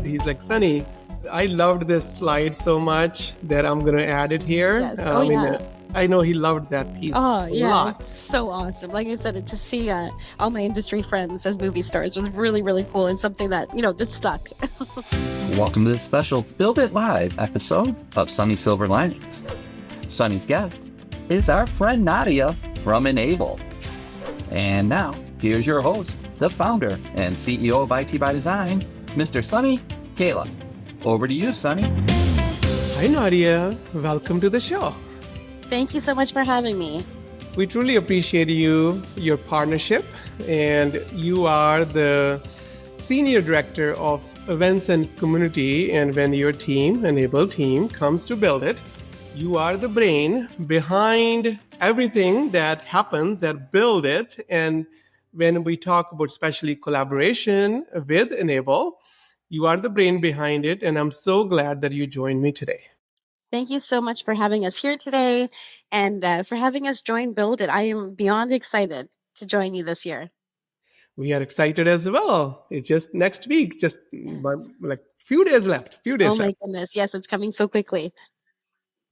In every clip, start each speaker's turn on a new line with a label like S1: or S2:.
S1: He's like, Sunny, I loved this slide so much that I'm going to add it here.
S2: Yes. Oh, yeah.
S1: I know he loved that piece
S2: Oh,
S1: a
S2: yeah.
S1: lot.
S2: It's so awesome. Like I said, to see all my industry friends as movie stars was really, really cool and something that, just stuck.
S3: Welcome to this special Build It Live episode of Sunny Silver Linings. Sunny's guest is our friend Nadia from Enable. And now, here's your host, the founder and CEO of IT by Design, Mr. Sunny Kaila. Over to you, Sunny.
S1: Hi, Nadia. Welcome to the show.
S2: Thank you so much for having me.
S1: We truly appreciate your partnership, and you are the Senior Director of Events and Community, and when your team, Enable team, comes to build it, you are the brain behind everything that happens at Build It. And when we talk about especially collaboration with Enable, you are the brain behind it, and I'm so glad that you joined me today.
S2: Thank you so much for having us here today and for having us join Build It. I am beyond excited to join you this year.
S1: We are excited as well. It's just next week, just like few days left.
S2: Oh my goodness. Yes, it's coming so quickly.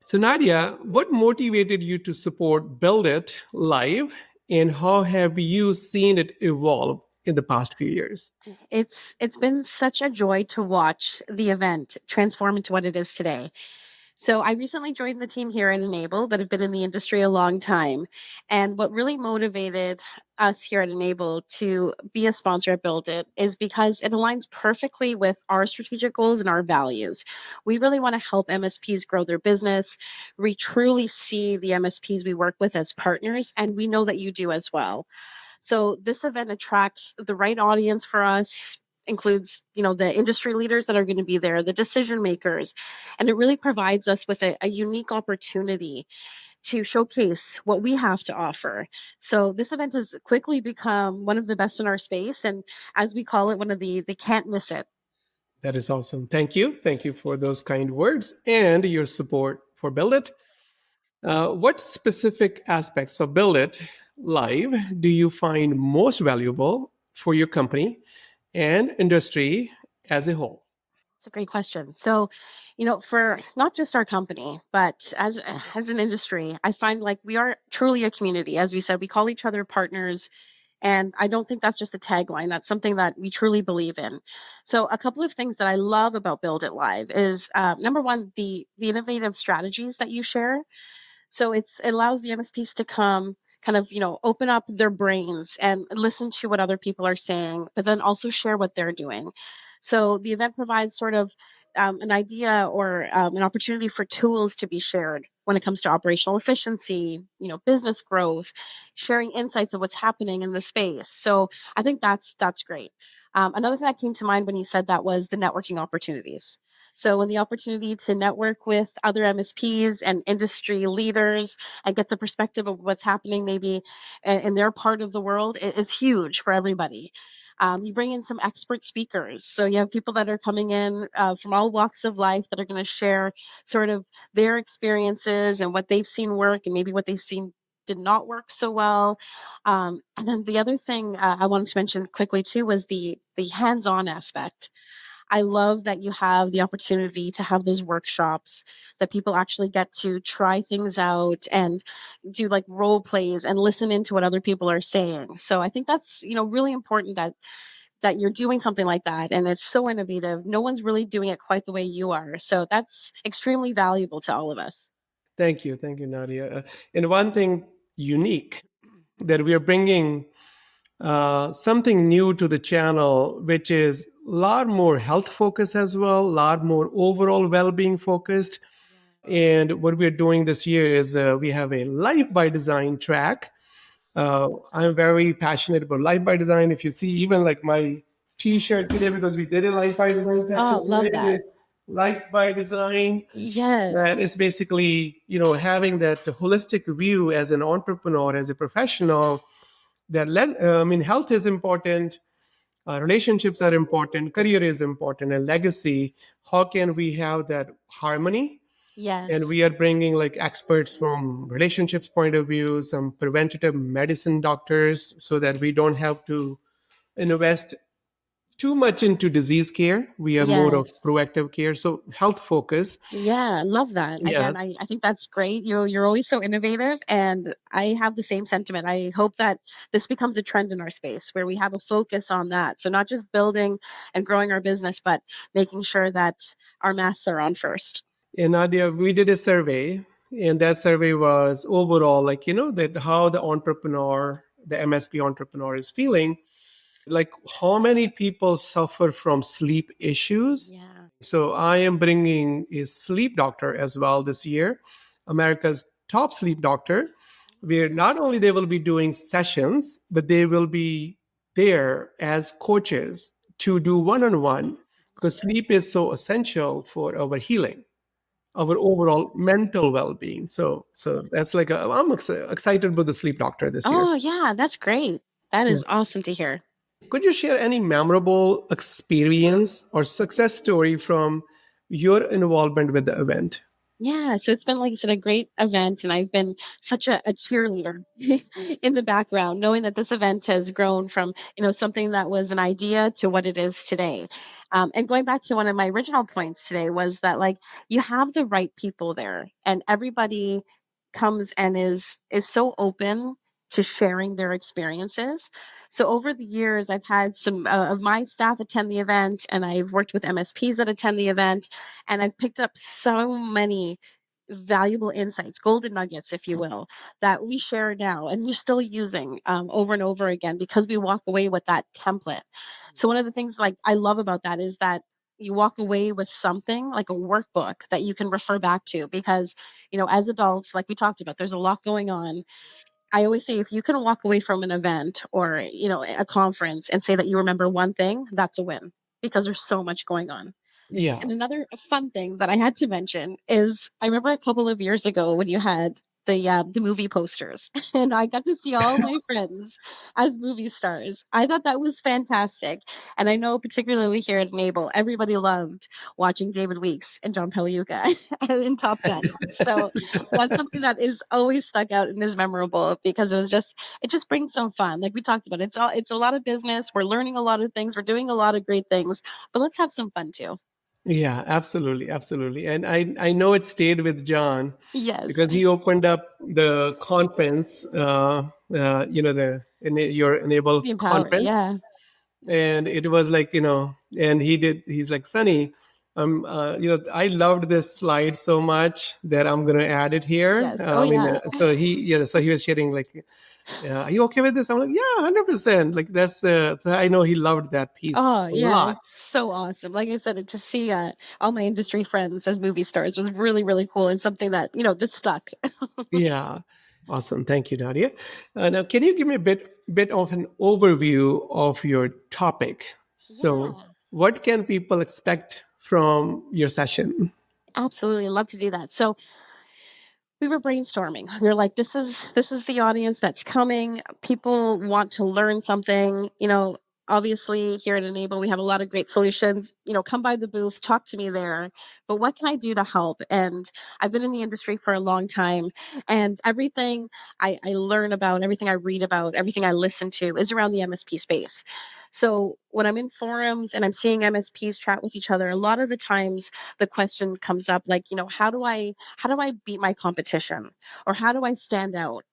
S1: So Nadia, what motivated you to support Build It Live, and how have you seen it evolve in the past few years?
S2: It's been such a joy to watch the event transform into what it is today. So I recently joined the team here at Enable, but have been in the industry a long time. And what really motivated us here at Enable to be a sponsor at Build It is because it aligns perfectly with our strategic goals and our values. We really want to help MSPs grow their business. We truly see the MSPs we work with as partners, and we know that you do as well. So this event attracts the right audience for us, includes, the industry leaders that are going to be there, the decision makers, and it really provides us with a unique opportunity to showcase what we have to offer. So this event has quickly become one of the best in our space, and as we call it, one of the can't miss it.
S1: That is awesome. Thank you. Thank you for those kind words and your support for Build It. What specific aspects of Build It Live do you find most valuable for your company and industry as a whole?
S2: It's a great question. So, for not just our company, but as an industry, I find like we are truly a community. As we said, we call each other partners, and I don't think that's just a tagline. That's something that we truly believe in. So, a couple of things that I love about Build It Live is number one, the innovative strategies that you share. So it allows the MSPs to come kind of, open up their brains and listen to what other people are saying, but then also share what they're doing. So the event provides sort of an idea or an opportunity for tools to be shared when it comes to operational efficiency, business growth, sharing insights of what's happening in the space. So I think that's great. Another thing that came to mind when you said that was the networking opportunities. So when the opportunity to network with other MSPs and industry leaders and get the perspective of what's happening maybe in their part of the world is huge for everybody. You bring in some expert speakers. So you have people that are coming in from all walks of life that are going to share sort of their experiences and what they've seen work and maybe what they've seen did not work so well. And then the other thing I wanted to mention quickly too was the hands-on aspect. I love that you have the opportunity to have those workshops that people actually get to try things out and do like role plays and listen into what other people are saying. So I think that's, really important that you're doing something like that, and it's so innovative. No one's really doing it quite the way you are. So that's extremely valuable to all of us.
S1: Thank you, Nadia. And one thing unique that we are bringing something new to the channel, which is a lot more health focused as well, a lot more overall well-being focused. And what we're doing this year is we have a Life by Design track. I'm very passionate about Life by Design. If you see even like my t-shirt today, because we did a Life by Design section.
S2: Oh, love that.
S1: Life by Design.
S2: Yes.
S1: That is basically, having that holistic view as an entrepreneur, as a professional, that health is important, relationships are important, career is important, and legacy. How can we have that harmony?
S2: Yes.
S1: And we are bringing like experts from relationships point of view, some preventative medicine doctors, so that we don't have to invest too much into disease care. We are more of
S2: Yes.
S1: proactive care. So health focus.
S2: Yeah, love that.
S1: Yeah.
S2: Again, I think that's great. You're always so innovative, and I have the same sentiment. I hope that this becomes a trend in our space where we have a focus on that. So not just building and growing our business, but making sure that our masks are on first.
S1: And Nadia, we did a survey, and that survey was overall like, that how the entrepreneur, the MSP entrepreneur is feeling, like how many people suffer from sleep issues.
S2: Yeah.
S1: So I am bringing a sleep doctor as well this year, America's top sleep doctor, where not only they will be doing sessions, but they will be there as coaches to do one-on-one, because sleep is so essential for our healing, our overall mental well-being. So that's like I'm excited about the sleep doctor this year.
S2: Oh, yeah, that's great. That
S1: Yeah.
S2: is awesome to hear.
S1: Could you share any memorable experience or success story from your involvement with the event?
S2: Yeah, so it's been, like I said, a great event, and I've been such a cheerleader in the background, knowing that this event has grown from something that was an idea to what it is today. And going back to one of my original points today was that like you have the right people there, and everybody comes and is so open to sharing their experiences. So over the years, I've had some of my staff attend the event, and I've worked with MSPs that attend the event, and I've picked up so many valuable insights, golden nuggets, if you will, that we share now and we're still using over and over again because we walk away with that template. So one of the things like I love about that is that you walk away with something like a workbook that you can refer back to because as adults, like we talked about, there's a lot going on. I always say if you can walk away from an event or a conference and say that you remember one thing, that's a win because there's so much going on.
S1: Yeah.
S2: And another fun thing that I had to mention is I remember a couple of years ago when you had the movie posters, and I got to see all my friends as movie stars. I thought that was fantastic, and I know particularly here at Enable, everybody loved watching David Weeks and John Pagliuca in Top Gun. So that's something that is always stuck out and is memorable because it just brings some fun. Like we talked about, it's a lot of business. We're learning a lot of things. We're doing a lot of great things, but let's have some fun too.
S1: Yeah, absolutely, absolutely. And I know it stayed with John
S2: Yes.
S1: because he opened up the conference, your Enable
S2: The empower,
S1: conference,
S2: yeah.
S1: and it was like, and he's like, Sunny, I loved this slide so much that I'm gonna add it here.
S2: Yes. Oh, yeah.
S1: So he was sharing like, are you okay with this? I'm like, yeah, 100%. Like that's, so I know he loved that piece
S2: Oh,
S1: a
S2: yeah,
S1: lot.
S2: it's so awesome. Like I said, to see, all my industry friends as movie stars was really, really cool and something that, that stuck.
S1: Yeah, awesome. Thank you, Nadia. Now, can you give me a bit of an overview of your topic? So,
S2: Yeah.
S1: what can people expect from your session?
S2: Absolutely, love to do that. So we were brainstorming. We were like, this is the audience that's coming. People want to learn something. Obviously here at Enable, we have a lot of great solutions. Come by the booth, talk to me there. But what can I do to help? And I've been in the industry for a long time, and everything I learn about, everything I read about, everything I listen to is around the MSP space. So when I'm in forums and I'm seeing MSPs chat with each other, a lot of the times the question comes up like, how do I beat my competition, or how do I stand out?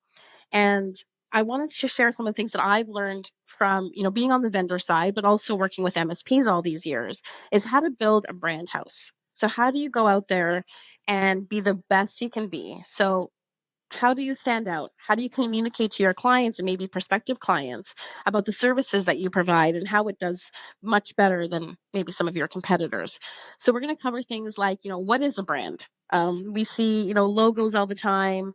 S2: And I wanted to share some of the things that I've learned from, being on the vendor side, but also working with MSPs all these years, is how to build a brand house. So how do you go out there and be the best you can be? So how do you stand out? How do you communicate to your clients and maybe prospective clients about the services that you provide and how it does much better than maybe some of your competitors? So we're going to cover things like, what is a brand? We see, logos all the time,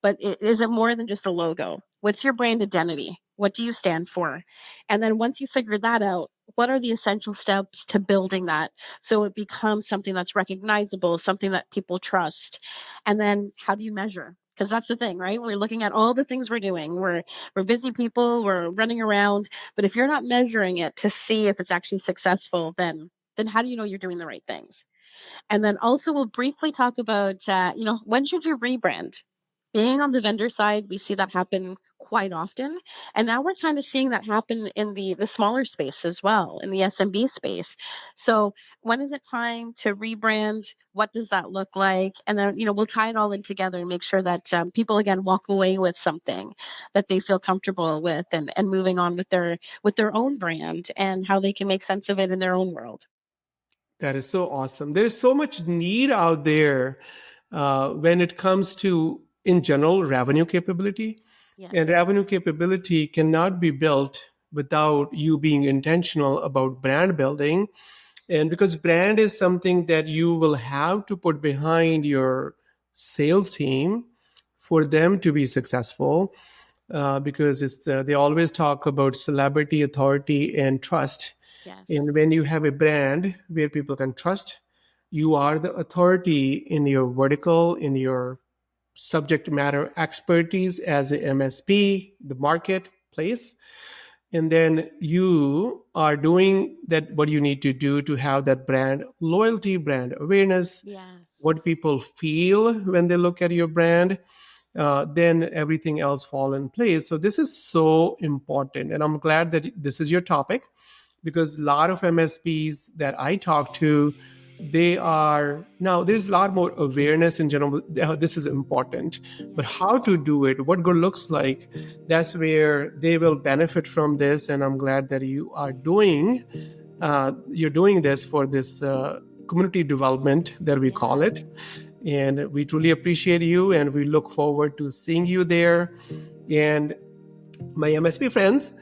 S2: but is it more than just a logo? What's your brand identity? What do you stand for? And then once you figure that out, what are the essential steps to building that so it becomes something that's recognizable, something that people trust? And then how do you measure? Because that's the thing, right? We're looking at all the things we're doing. We're busy people, we're running around, but if you're not measuring it to see if it's actually successful, then how do you know you're doing the right things? And then also we'll briefly talk about when should you rebrand? Being on the vendor side, we see that happen quite often. And now we're kind of seeing that happen in the smaller space as well, in the SMB space. So when is it time to rebrand? What does that look like? And then, we'll tie it all in together and make sure that people again walk away with something that they feel comfortable with, and moving on with their own brand and how they can make sense of it in their own world.
S1: That is so awesome. There is so much need out there when it comes to, in general, revenue capability. And
S2: Yes.
S1: revenue capability cannot be built without you being intentional about brand building. And because brand is something that you will have to put behind your sales team for them to be successful, because they always talk about celebrity, authority, and trust.
S2: Yes.
S1: And when you have a brand where people can trust, you are the authority in your vertical, in your subject matter expertise as a MSP, the marketplace. And then you are doing that, what you need to do to have that brand loyalty, brand awareness,
S2: Yes.
S1: what people feel when they look at your brand. Then everything else fall in place. So this is so important, and I'm glad that this is your topic, because a lot of MSPs that I talk to, they are now, there's a lot more awareness in general. This is important, but
S2: Yes.
S1: how to do it, what good looks like, that's where they will benefit from this. And I'm glad that you're doing this for this community development that we call
S2: Yeah.
S1: it. And we truly appreciate you, and we look forward to seeing you there. And my MSP friends,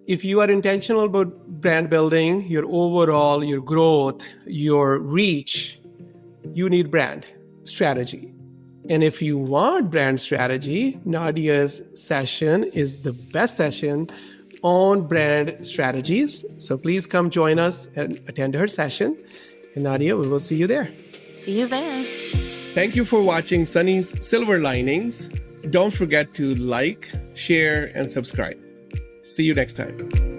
S1: if you are intentional about brand building, your growth, your reach, you need brand strategy. And if you want brand strategy, Nadia's session is the best session on brand strategies. So please come join us and attend her session. And Nadia, we will see you there.
S2: See you there.
S1: Thank you for watching Sunny's Silver Linings. Don't forget to like, share, and subscribe. See you next time.